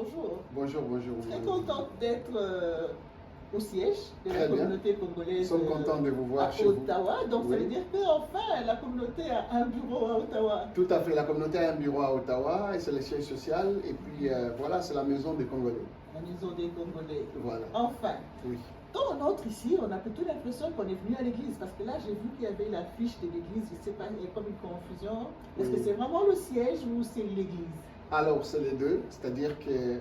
bonjour. Bonjour, bonjour. Très contente d'être au siège de la communauté congolaise. Nous sommes contents de vous voir chez Ottawa. vous. Donc ça veut dire qu'enfin la communauté a un bureau à Ottawa. Tout à fait, la communauté a un bureau à Ottawa et c'est le siège social. Et puis voilà, c'est la maison des Congolais. La maison des Congolais. Voilà. Enfin. Oui. Quand on entre ici, on a plutôt l'impression qu'on est venu à l'église. Parce que là, j'ai vu qu'il y avait la fiche de l'église. Je ne sais pas, il y a comme une confusion. Est-ce que c'est vraiment le siège ou c'est l'église? Alors, c'est les deux. C'est-à-dire que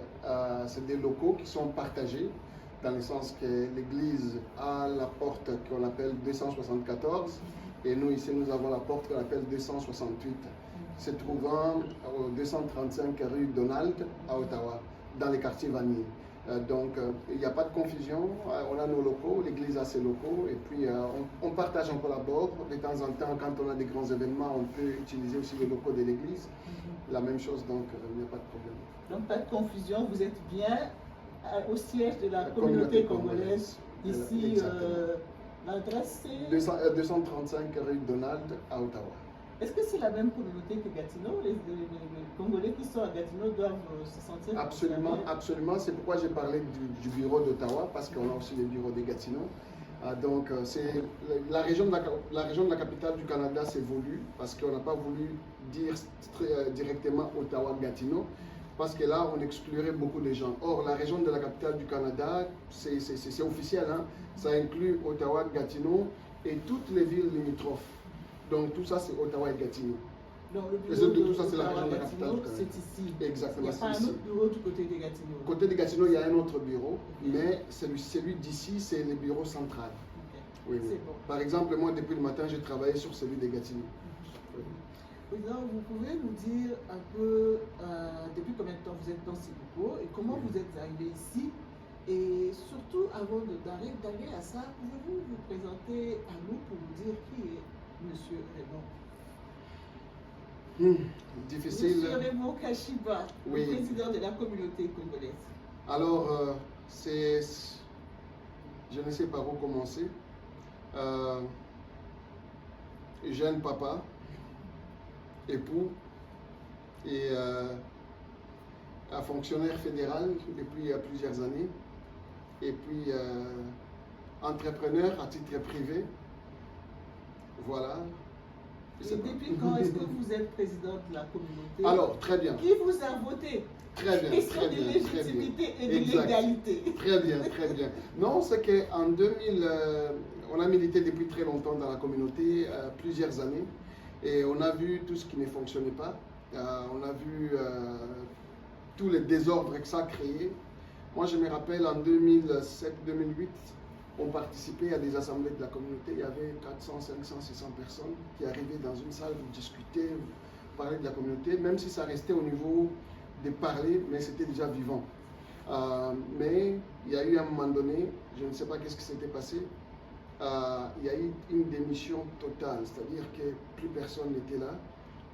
c'est des locaux qui sont partagés. Dans le sens que l'église a la porte qu'on appelle 274 et nous ici nous avons la porte qu'on appelle 268, se trouvant au 235 rue Donald à Ottawa, dans les quartiers Vanier. Donc il n'y a pas de confusion, on a nos locaux, l'église a ses locaux et puis on partage, on collabore. De temps en temps, quand on a des grands événements, on peut utiliser aussi les locaux de l'église. La même chose, donc il n'y a pas de problème. Donc pas de confusion, vous êtes bien au siège de la communauté congolaise, ici, l'adresse c'est 235 rue Donald à Ottawa. Est-ce que c'est la même communauté que Gatineau? Les Congolais qui sont à Gatineau doivent se sentir... Absolument, absolument. C'est pourquoi j'ai parlé du bureau d'Ottawa, parce qu'on a aussi le bureau de Gatineau. Donc, c'est la région de la capitale du Canada s'est voulu, parce qu'on n'a pas voulu dire directement Ottawa-Gatineau, parce que là, on exclurait beaucoup de gens. Or, la région de la capitale du Canada, c'est officiel, hein? Ça inclut Ottawa, Gatineau et toutes les villes limitrophes. Donc, tout ça, c'est Ottawa et Gatineau. Donc, le bureau de tout ça, c'est la région de la capitale du Canada. C'est ici. Exactement. Il n'y a pas un autre bureau du côté de Gatineau. Côté de Gatineau, il y a un autre bureau, mais celui d'ici, c'est le bureau central. Okay. Oui. Bon. Par exemple, moi, depuis le matin, j'ai travaillé sur celui de Gatineau. Président, vous pouvez nous dire un peu depuis combien de temps vous êtes dans ces bureaux et comment vous êtes arrivé ici? Et surtout, avant d'arriver à ça, pouvez-vous vous présenter à nous pour nous dire qui est M. Raymond? Difficile. M. Raymond Kashiba, oui. Le président de la communauté congolaise. Alors, je ne sais pas où commencer. Jeune papa, époux et un fonctionnaire fédéral depuis plusieurs années et puis entrepreneur à titre privé. Voilà. Et depuis quand est-ce que vous êtes président de la communauté? Alors, très bien. Qui vous a voté? Très bien, question de légitimité et de légalité. Très bien, très bien. Non, c'est qu'en 2000, on a milité depuis très longtemps dans la communauté, plusieurs années. Et on a vu tout ce qui ne fonctionnait pas. On a vu tous les désordres que ça a créé. Moi, je me rappelle en 2007-2008, on participait à des assemblées de la communauté. Il y avait 400, 500, 600 personnes qui arrivaient dans une salle pour discuter, parler de la communauté, même si ça restait au niveau de parler, mais c'était déjà vivant. Mais il y a eu un moment donné, je ne sais pas qu'est-ce qui s'était passé, il y a eu une démission totale, c'est-à-dire que plus personne n'était là.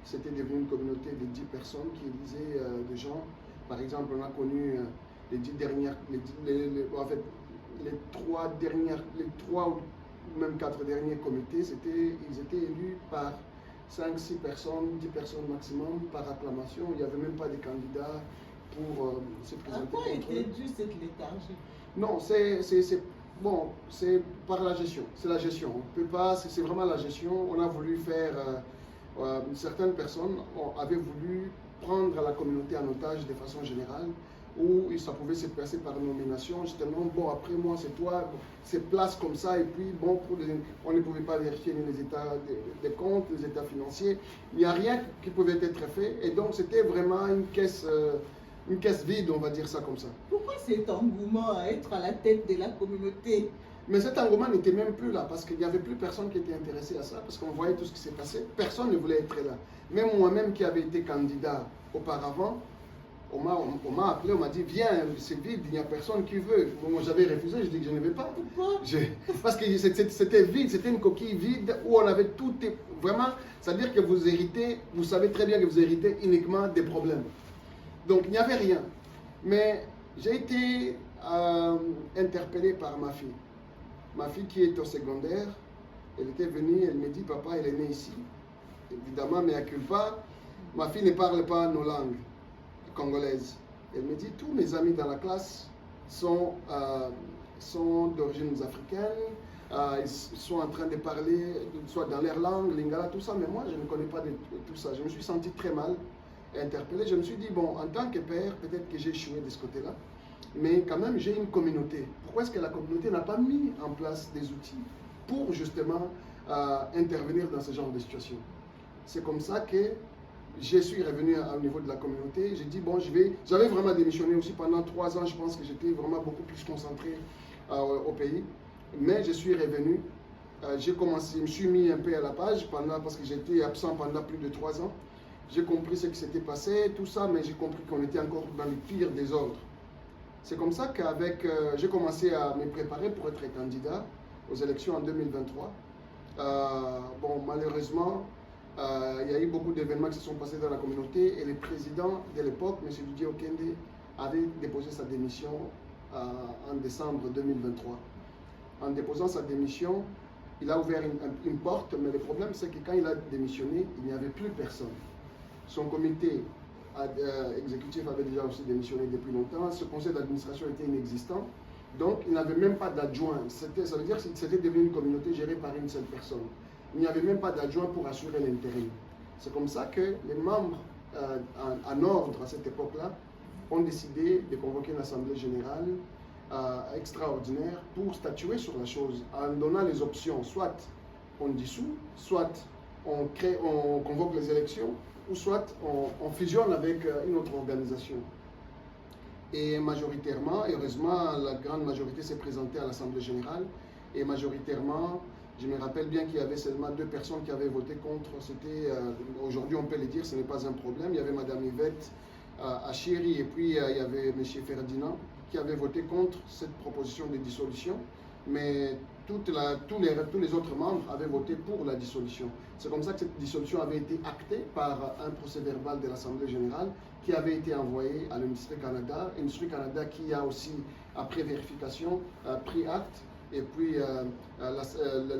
C'était devenu une communauté de 10 personnes qui élisaient des gens. Par exemple, on a connu les 10 dernières, en fait, les 3 ou même 4 derniers comités, ils étaient élus par 5-6 personnes, 10 personnes maximum par acclamation. Il n'y avait même pas de candidats pour se présenter. À quoi était due cette léthargie? Non, c'est par la gestion. C'est la gestion. On peut pas. C'est vraiment la gestion. On a voulu faire. Certaines personnes avaient voulu prendre la communauté en otage de façon générale, où ça pouvait se passer par nomination. Justement, bon, après moi, c'est toi, c'est place comme ça, et puis bon, on ne pouvait pas vérifier les états des comptes, les états financiers. Il n'y a rien qui pouvait être fait, et donc c'était vraiment une caisse vide, on va dire ça comme ça. Pourquoi cet engouement à être à la tête de la communauté? Mais cet engouement n'était même plus là, parce qu'il n'y avait plus personne qui était intéressé à ça, parce qu'on voyait tout ce qui s'est passé. Personne ne voulait être là. Même moi-même qui avais été candidat auparavant, on m'a appelé, on m'a dit, viens, c'est vide, il n'y a personne qui veut. Moi, j'avais refusé, je dis que je ne vais pas. Pourquoi? Parce que c'était vide, c'était une coquille vide où on avait tout, vraiment, c'est-à-dire que vous héritez, vous savez très bien que vous héritez uniquement des problèmes. Donc, il n'y avait rien. Mais j'ai été interpellé par ma fille. Ma fille qui est au secondaire, elle était venue, elle me dit, papa, elle est née ici. Évidemment, mais à culpa, ma fille ne parle pas nos langues congolaises. Elle me dit, tous mes amis dans la classe sont d'origine africaine, ils sont en train de parler, soit dans leur langue, lingala, tout ça, mais moi, je ne connais pas de tout ça. Je me suis senti très mal, interpellé. Je me suis dit, bon, en tant que père, peut-être que j'ai échoué de ce côté-là, mais quand même, j'ai une communauté. Pourquoi est-ce que la communauté n'a pas mis en place des outils pour justement intervenir dans ce genre de situation? C'est comme ça que je suis revenu au niveau de la communauté. J'ai dit, bon, j'avais vraiment démissionné aussi pendant 3 ans. Je pense que j'étais vraiment beaucoup plus concentré au pays. Mais je suis revenu. J'ai commencé, je me suis mis un peu à la page parce que j'étais absent pendant plus de 3 ans. J'ai compris ce qui s'était passé, tout ça, mais j'ai compris qu'on était encore dans le pire désordre. C'est comme ça j'ai commencé à me préparer pour être candidat aux élections en 2023. Bon, malheureusement, il y a eu beaucoup d'événements qui se sont passés dans la communauté et le président de l'époque, M. Didier Okende, avait déposé sa démission en décembre 2023. En déposant sa démission, il a ouvert une porte, mais le problème c'est que quand il a démissionné, il n'y avait plus personne. Son comité exécutif avait déjà aussi démissionné depuis longtemps, ce conseil d'administration était inexistant, donc il n'avait même pas d'adjoint. Ça veut dire que c'était devenu une communauté gérée par une seule personne. Il n'y avait même pas d'adjoint pour assurer l'intérim. C'est comme ça que les membres en ordre à cette époque-là ont décidé de convoquer une assemblée générale extraordinaire pour statuer sur la chose en donnant les options. Soit on dissout, soit on convoque les élections, ou soit on fusionne avec une autre organisation. Et majoritairement, heureusement, la grande majorité s'est présentée à l'Assemblée générale. Et majoritairement, je me rappelle bien qu'il y avait seulement 2 personnes qui avaient voté contre. C'était, aujourd'hui on peut le dire, ce n'est pas un problème. Il y avait Mme Yvette Achiri et puis il y avait M. Ferdinand qui avaient voté contre cette proposition de dissolution. Mais tous les autres membres avaient voté pour la dissolution. C'est comme ça que cette dissolution avait été actée par un procès-verbal de l'Assemblée générale qui avait été envoyé à l'Industrie Canada. Industrie Canada qui a aussi, après vérification, pris acte. Et puis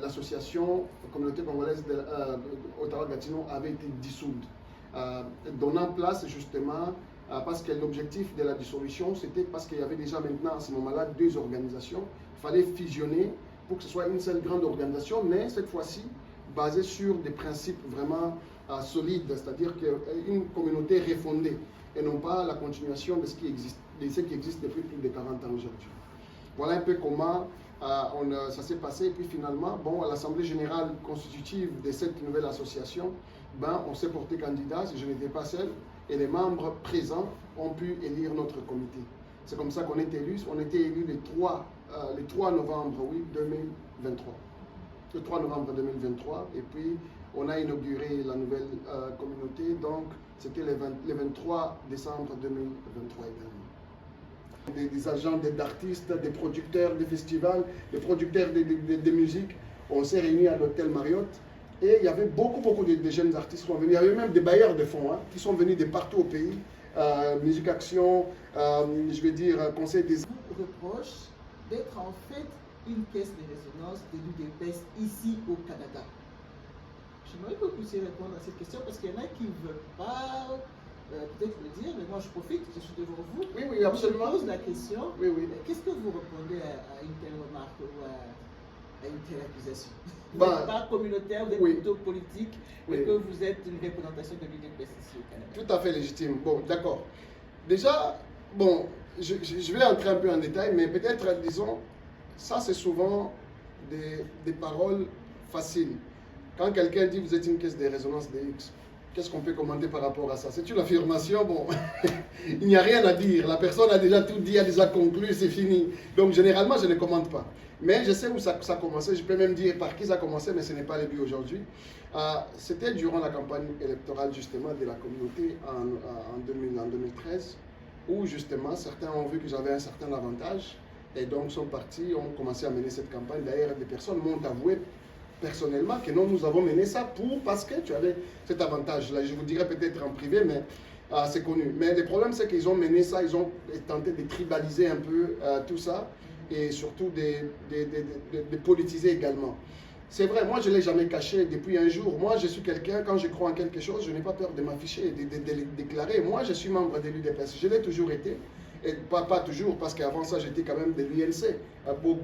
l'association communauté congolaise Ottawa-Gatineau avait été dissoute, donnant place justement, parce que l'objectif de la dissolution, c'était parce qu'il y avait déjà maintenant à ce moment-là 2 organisations. Il fallait fusionner pour que ce soit une seule grande organisation, mais cette fois-ci basée sur des principes vraiment solides, c'est-à-dire une communauté refondée et non pas la continuation de ce qui existe depuis plus de 40 ans aujourd'hui. Voilà un peu comment ça s'est passé. Et puis finalement, bon, à l'Assemblée générale constitutive de cette nouvelle association, on s'est porté candidat, je n'étais pas seul, et les membres présents ont pu élire notre comité. C'est comme ça qu'on est élus. On était élus le 3 novembre 2023. Le 3 novembre 2023, et puis on a inauguré la nouvelle communauté, donc c'était le 23 décembre 2023 également. Des agents, d'artistes, des producteurs des festivals, des producteurs de musique. On s'est réunis à l'hôtel Marriott et il y avait beaucoup de jeunes artistes qui sont venus. Il y avait même des bailleurs de fonds qui sont venus de partout au pays. Musique Action, je vais dire Conseil des... Reproche d'être en fait une caisse de résonance de l'UDPS ici au Canada. J'aimerais que vous puissiez répondre à cette question parce qu'il y en a qui ne veulent pas peut-être le dire, mais moi je profite, je suis devant vous. Oui, absolument. Je pose la question. Oui. Qu'est-ce que vous répondez à une telle remarque ou à une telle accusation? Vous Ben, n'êtes pas communautaire, vous êtes plutôt politique, mais que vous êtes une représentation de l'UDPS ici au Canada. Tout à fait légitime. Bon, d'accord. Déjà, bon, je vais entrer un peu en détail, mais peut-être, disons, ça c'est souvent des paroles faciles. Quand quelqu'un dit vous êtes une caisse de résonance de X, qu'est-ce qu'on peut commenter par rapport à ça? C'est une affirmation, bon, il n'y a rien à dire. La personne a déjà tout dit, a déjà conclu, c'est fini. Donc généralement, je ne commente pas. Mais je sais où ça a commencé, je peux même dire par qui ça a commencé, mais ce n'est pas le but aujourd'hui. C'était durant la campagne électorale justement de la communauté en 2013, où justement certains ont vu que j'avais un certain avantage, et donc sont partis, ont commencé à mener cette campagne. D'ailleurs, des personnes m'ont avoué personnellement que non, nous avons mené ça parce que tu avais cet avantage-là. Je vous dirais peut-être en privé, mais c'est connu. Mais le problème, c'est qu'ils ont mené ça, ils ont tenté de tribaliser un peu tout ça et surtout de politiser également. C'est vrai, moi je ne l'ai jamais caché depuis un jour. Moi je suis quelqu'un, quand je crois en quelque chose, je n'ai pas peur de m'afficher et de le déclarer. Moi je suis membre de l'UDPS, je l'ai toujours été. Et pas toujours, parce qu'avant ça j'étais quand même de l'UNC,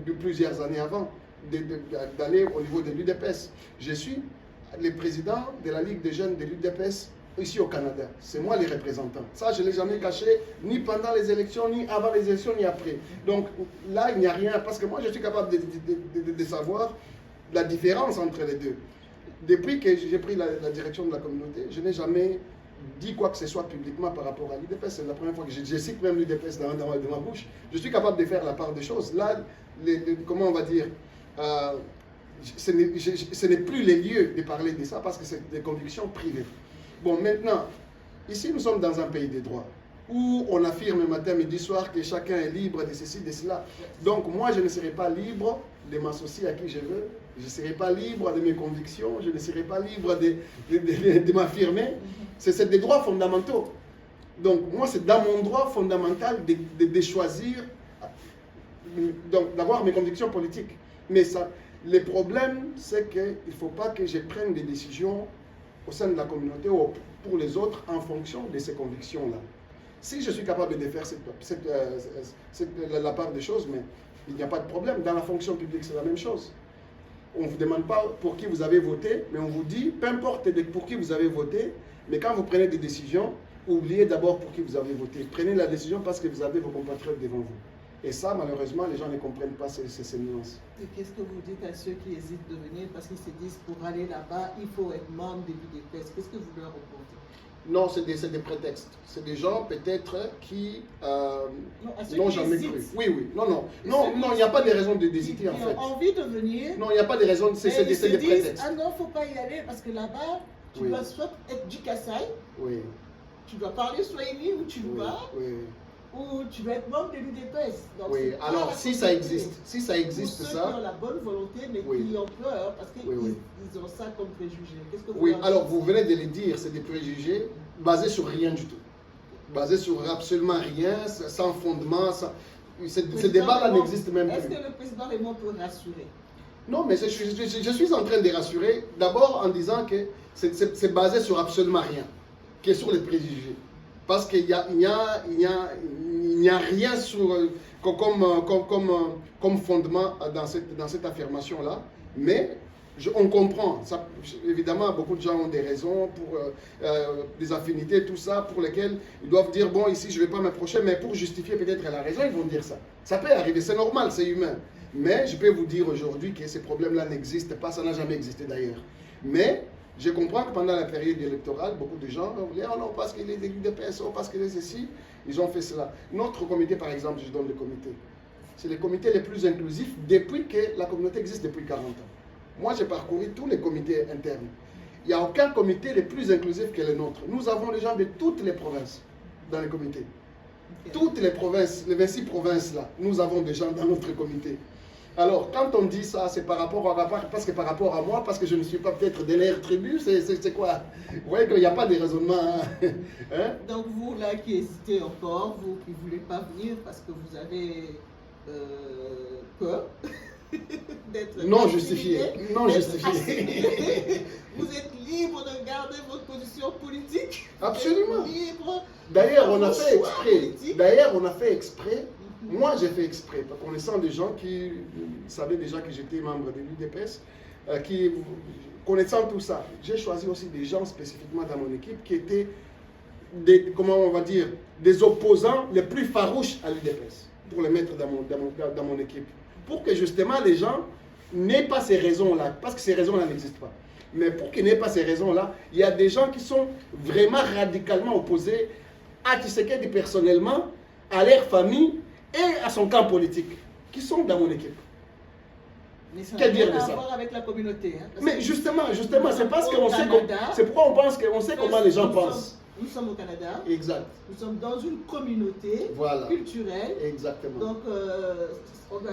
de plusieurs années avant d'aller au niveau de l'UDPS. Je suis le président de la Ligue des jeunes de l'UDPS ici au Canada. C'est moi les représentants. Ça, je ne l'ai jamais caché, ni pendant les élections, ni avant les élections, ni après. Donc là, il n'y a rien, parce que moi, je suis capable de savoir la différence entre les deux. Depuis que j'ai pris la direction de la communauté, je n'ai jamais dit quoi que ce soit publiquement par rapport à l'UDPS. C'est la première fois que je cite même l'UDPS dans ma bouche. Je suis capable de faire la part des choses. Là, comment on va dire, ce n'est plus les lieux de parler de ça parce que c'est des convictions privées. Bon, maintenant, ici nous sommes dans un pays de droit où on affirme matin, midi, soir que chacun est libre de ceci, de cela. Donc moi, je ne serai pas libre de m'associer à qui je veux. Je ne serai pas libre de mes convictions. Je ne serai pas libre de m'affirmer. C'est des droits fondamentaux. Donc moi, c'est dans mon droit fondamental de choisir, d'avoir mes convictions politiques. Mais ça, le problème, c'est qu'il ne faut pas que je prenne des décisions au sein de la communauté ou pour les autres en fonction de ces convictions-là. Si je suis capable de faire la part des choses, mais il n'y a pas de problème. Dans la fonction publique, c'est la même chose. On ne vous demande pas pour qui vous avez voté, mais on vous dit, peu importe pour qui vous avez voté, mais quand vous prenez des décisions, oubliez d'abord pour qui vous avez voté. Prenez la décision parce que vous avez vos compatriotes devant vous. Et ça, malheureusement, les gens ne comprennent pas ces nuances. Et qu'est-ce que vous dites à ceux qui hésitent de venir parce qu'ils se disent pour aller là-bas, il faut être membre de l'UDPS? Qu'est-ce que vous leur répondez? Non, c'est des prétextes. C'est des gens peut-être qui n'ont jamais cru. Oui. Non, il n'y a pas de raison d'hésiter en fait. Ils ont envie de venir. Non, il n'y a pas de raison, c'est des prétextes. Ah non, il ne faut pas y aller parce que là-bas, tu dois soit être du Kassai, tu dois parler Swahili ou tu dois. Ou tu dois être membre de l'UDPS. Oui, alors si ça existe, ça. Qui ont la bonne volonté, mais qui ont peur parce qu'ils ont ça comme préjugé. Oui, alors vous venez de le dire, c'est des préjugés basés sur rien du tout. Basés sur absolument rien, sans fondement. Ce débat-là n'existe même plus. Est-ce que le président Raymond peut rassurer? Non, mais je suis en train de rassurer, d'abord en disant que c'est basé sur absolument rien, qui est sur les préjugés. Parce qu'il n'y a rien comme fondement dans cette affirmation-là. Mais on comprend. Ça, évidemment, beaucoup de gens ont des raisons pour des affinités, tout ça, pour lesquelles ils doivent dire, bon, ici, je ne vais pas m'approcher, mais pour justifier peut-être la raison, ils vont dire ça. Ça peut arriver, c'est normal, c'est humain. Mais je peux vous dire aujourd'hui que ces problèmes-là n'existent pas, ça n'a jamais existé d'ailleurs. Mais je comprends que pendant la période électorale, beaucoup de gens ont dit « Oh non, parce qu'il est de l'UDPS, oh, parce qu'il est ceci », ils ont fait cela. Notre comité, par exemple, je donne le comité. C'est le comité le plus inclusif depuis que la communauté existe depuis 40 ans. Moi, j'ai parcouru tous les comités internes. Il n'y a aucun comité le plus inclusif que le nôtre. Nous avons les gens de toutes les provinces dans le comité. Toutes les provinces, les 26 provinces là, nous avons des gens dans notre comité. Alors, quand on dit ça, c'est par rapport à moi, parce que je ne suis pas peut-être de l'air tribu, c'est quoi? Vous voyez qu'il n'y a pas de raisonnement. Hein? Donc, vous, là, qui hésitez encore, vous qui ne voulez pas venir parce que vous avez peur d'être non justifié. Non justifié. Vous êtes libre de garder votre position politique. Absolument. Libre. D'ailleurs, on a fait exprès. Moi, j'ai fait exprès, connaissant des gens qui savaient déjà que j'étais membre de l'UDPS, connaissant tout ça, j'ai choisi aussi des gens spécifiquement dans mon équipe qui étaient des opposants les plus farouches à l'UDPS, pour les mettre dans mon équipe. Pour que justement les gens n'aient pas ces raisons-là, parce que ces raisons-là n'existent pas. Mais pour qu'ils n'aient pas ces raisons-là, il y a des gens qui sont vraiment radicalement opposés à Tshisekedi personnellement, à leur famille, et à son camp politique, qui sont dans mon équipe. Mais ça n'a rien à voir avec la communauté. Hein, mais justement, c'est parce qu'on sait c'est pourquoi on pense qu'on sait comment les gens pensent. Nous sommes au Canada. Exact. Nous sommes dans une communauté culturelle. Exactement. Donc,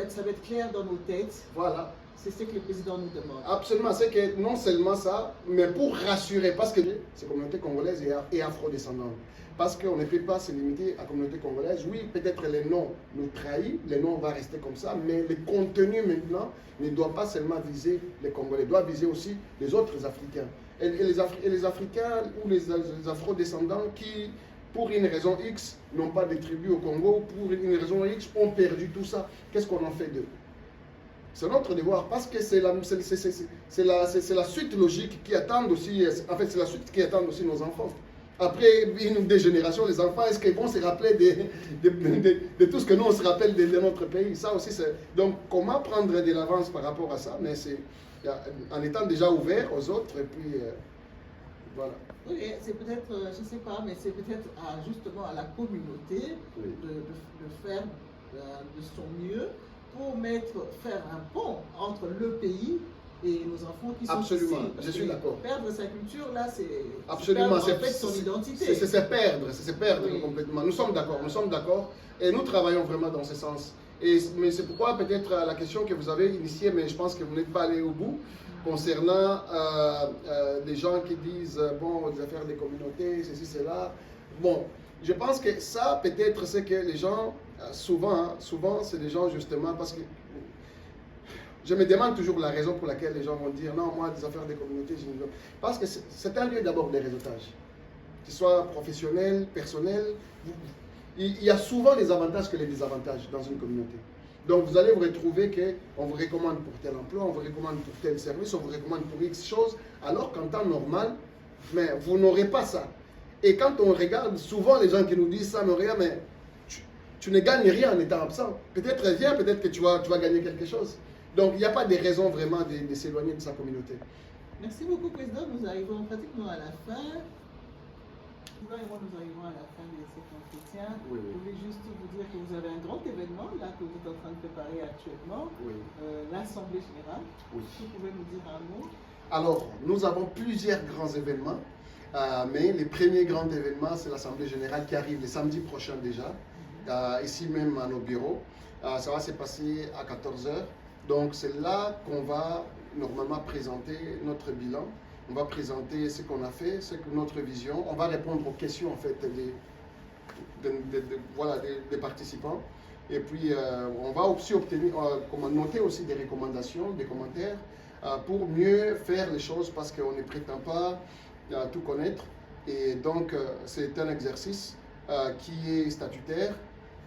ça va être clair dans nos têtes. Voilà. C'est ce que le président nous demande. Absolument. C'est que non seulement ça, mais pour rassurer, parce que ces communautés congolaises et afro-descendantes, parce qu'on ne peut pas se limiter à la communauté congolaise. Oui, peut-être les noms nous trahissent, les noms vont rester comme ça, mais le contenu maintenant ne doit pas seulement viser les Congolais, doit viser aussi les autres Africains. Et les Africains ou les Afro-descendants qui, pour une raison X, n'ont pas de tribu au Congo, pour une raison X, ont perdu tout ça. Qu'est-ce qu'on en fait d'eux? C'est notre devoir, parce que c'est la suite logique qui attend aussi, en fait, c'est la suite qui attend aussi nos enfants. Après une ou deux générations, les enfants, est-ce qu'ils vont se rappeler de tout ce que nous, on se rappelle de notre pays? Ça aussi, c'est... Donc, comment prendre de l'avance par rapport à ça? Mais c'est en étant déjà ouvert aux autres, et puis voilà. Oui, c'est peut-être, je ne sais pas, mais c'est peut-être justement à la communauté Oui. de faire de son mieux pour faire un pont entre le pays et nos enfants qui sont Absolument, ici. je suis d'accord. Perdre sa culture, là, c'est Absolument, perdre en fait son identité. c'est perdre Oui. complètement. Nous sommes d'accord, et nous travaillons vraiment dans ce sens. Mais c'est pourquoi peut-être la question que vous avez initiée, mais je pense que vous n'êtes pas allé au bout, concernant des gens qui disent, bon, des affaires des communautés, ceci, cela. Bon, je pense que ça, peut-être, c'est que les gens, souvent, c'est des gens justement, parce que je me demande toujours la raison pour laquelle les gens vont dire non, moi, des affaires des communautés, je ne veux pas. Parce que c'est un lieu d'abord de réseautage, qu'il soit professionnel, personnel. Il y a souvent les avantages que les désavantages dans une communauté. Donc vous allez vous retrouver qu'on vous recommande pour tel emploi, on vous recommande pour tel service, on vous recommande pour X choses, alors qu'en temps normal, mais vous n'aurez pas ça. Et quand on regarde, souvent les gens qui nous disent ça, mais regarde, mais tu ne gagnes rien en étant absent. Peut-être viens, peut-être que tu vas gagner quelque chose. Donc, il n'y a pas de raison vraiment de s'éloigner de sa communauté. Merci beaucoup, Président. Nous arrivons pratiquement à la fin. Nous arrivons à la fin de cet entretien. Oui, oui. Je voulais juste vous dire que vous avez un grand événement là que vous êtes en train de préparer actuellement, Oui. l'Assemblée générale. Oui. Vous pouvez nous dire un mot? Alors, nous avons plusieurs grands événements, mais le premier grand événement, c'est l'Assemblée générale qui arrive le samedi prochain déjà, ici même à nos bureaux. Ça va se passer à 14 h. Donc c'est là qu'on va normalement présenter notre bilan, on va présenter ce qu'on a fait, notre vision, on va répondre aux questions en fait des participants. Et puis on va aussi obtenir, noter aussi des recommandations, des commentaires pour mieux faire les choses parce qu'on ne prétend pas tout connaître. Et donc c'est un exercice qui est statutaire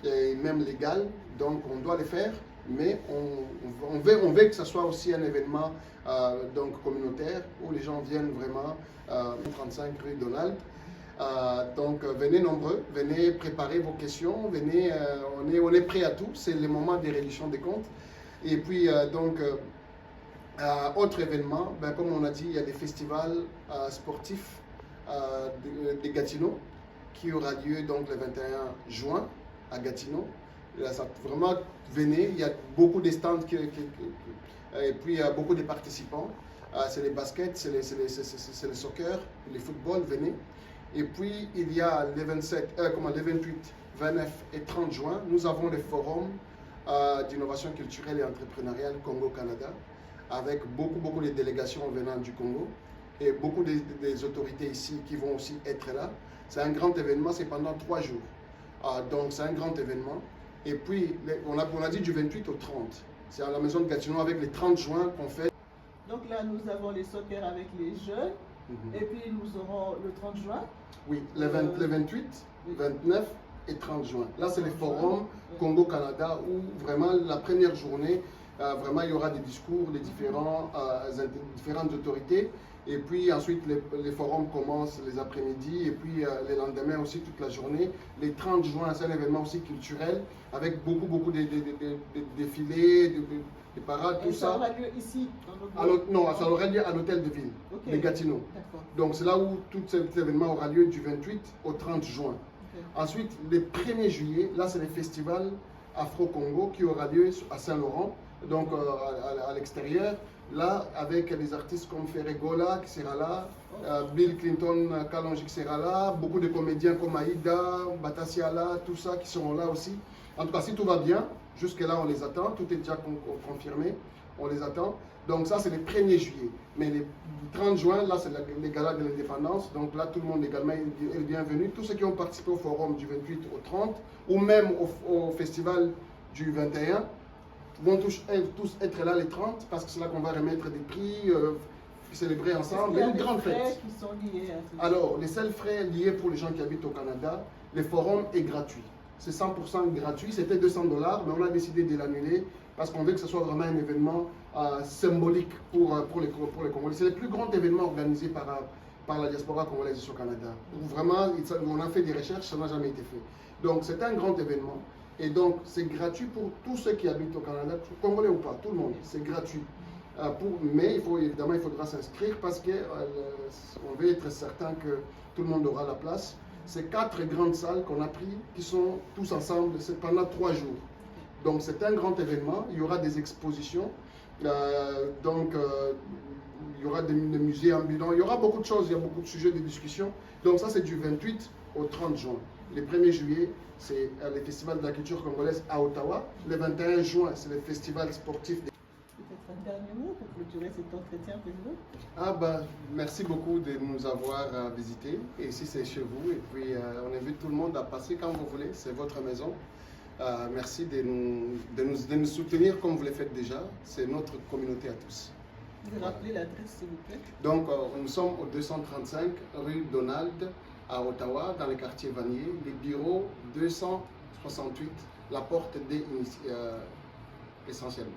et même légal, donc on doit le faire. Mais on veut que ce soit aussi un événement donc communautaire où les gens viennent vraiment 35 rue Donald. Donc venez nombreux, venez préparer vos questions, venez, on est prêt à tout, c'est le moment des réductions des comptes. Et puis autre événement, ben, comme on a dit, il y a des festivals sportifs de Gatineau qui aura lieu donc le 21 juin à Gatineau. Là, ça, vraiment, venez, il y a beaucoup de stands et puis il y a beaucoup de participants. C'est les baskets, c'est le soccer, le football, venez. Et puis il y a les 28, 29 et 30 juin, nous avons le forum d'innovation culturelle et entrepreneuriale Congo-Canada, avec beaucoup de délégations venant du Congo et beaucoup des autorités ici qui vont aussi être là. C'est un grand événement, c'est pendant 3 jours. Donc c'est un grand événement. Et puis, on a dit du 28 au 30. C'est à la maison de Gatineau avec les 30 juin qu'on fait. Donc là, nous avons les soccer avec les jeunes. Et puis, nous aurons le 30 juin. Oui, le 28, 29 et 30 juin. Là, c'est le forum Congo-Canada où vraiment la première journée, vraiment il y aura des discours des différentes autorités. Et puis ensuite, les forums commencent les après-midi et puis les lendemains aussi toute la journée. Les 30 juin, c'est un événement aussi culturel avec beaucoup de défilés, de parades, tout ça. Ça aura lieu ici Non, ça aura lieu à l'hôtel de ville de Gatineau. Donc c'est là où tout cet événement aura lieu du 28 au 30 juin. Ensuite, le 1er juillet, là c'est le festival Afro-Congo qui aura lieu à Saint-Laurent, donc à l'extérieur. Là, avec des artistes comme Ferregola qui sera là, Bill Clinton Kalonji qui sera là, beaucoup de comédiens comme Aïda, Batasiala, tout ça qui seront là aussi. En tout cas, si tout va bien, jusque-là on les attend, tout est déjà confirmé. on les attend. Donc ça, c'est le 1er juillet. Mais le 30 juin, là, c'est les galas de l'indépendance. Donc là, tout le monde également est bienvenu. Tous ceux qui ont participé au forum du 28 au 30, ou même au festival du 21, vont tous être là les 30, parce que c'est là qu'on va remettre des prix, célébrer ensemble. Il y a Une des grande frais fête. qui sont liés à ce Alors, les seuls frais liés pour les gens qui habitent au Canada, le forum est gratuit. C'est 100% gratuit. C'était 200 $, mais on a décidé de l'annuler parce qu'on veut que ce soit vraiment un événement symbolique pour les Congolais. C'est le plus grand événement organisé par la diaspora congolaise ici au Canada. Où vraiment, on a fait des recherches, ça n'a jamais été fait. Donc, c'est un grand événement. Et donc, c'est gratuit pour tous ceux qui habitent au Canada, Congolais ou pas, tout le monde. C'est gratuit. Mais évidemment, il faudra s'inscrire parce qu'on veut être certain que tout le monde aura la place. C'est 4 grandes salles qu'on a prises qui sont tous ensemble pendant 3 jours. Donc c'est un grand événement, il y aura des expositions, il y aura des musées ambulants, il y aura beaucoup de choses, il y a beaucoup de sujets de discussion. Donc ça c'est du 28 au 30 juin. Le 1er juillet, c'est le Festival de la culture congolaise à Ottawa. Le 21 juin, c'est le festival sportif. Peut-être un dernier mot pour clôturer cet entretien, Président. Merci beaucoup de nous avoir visités. Et ici, c'est chez vous. Et puis, on invite tout le monde à passer quand vous voulez. C'est votre maison. Merci de nous soutenir comme vous le faites déjà. C'est notre communauté à tous. Vous rappelez l'adresse, s'il vous plaît. Donc, nous sommes au 235 rue Donald à Ottawa, dans le quartier Vanier. Le bureau 268, la porte D essentiellement.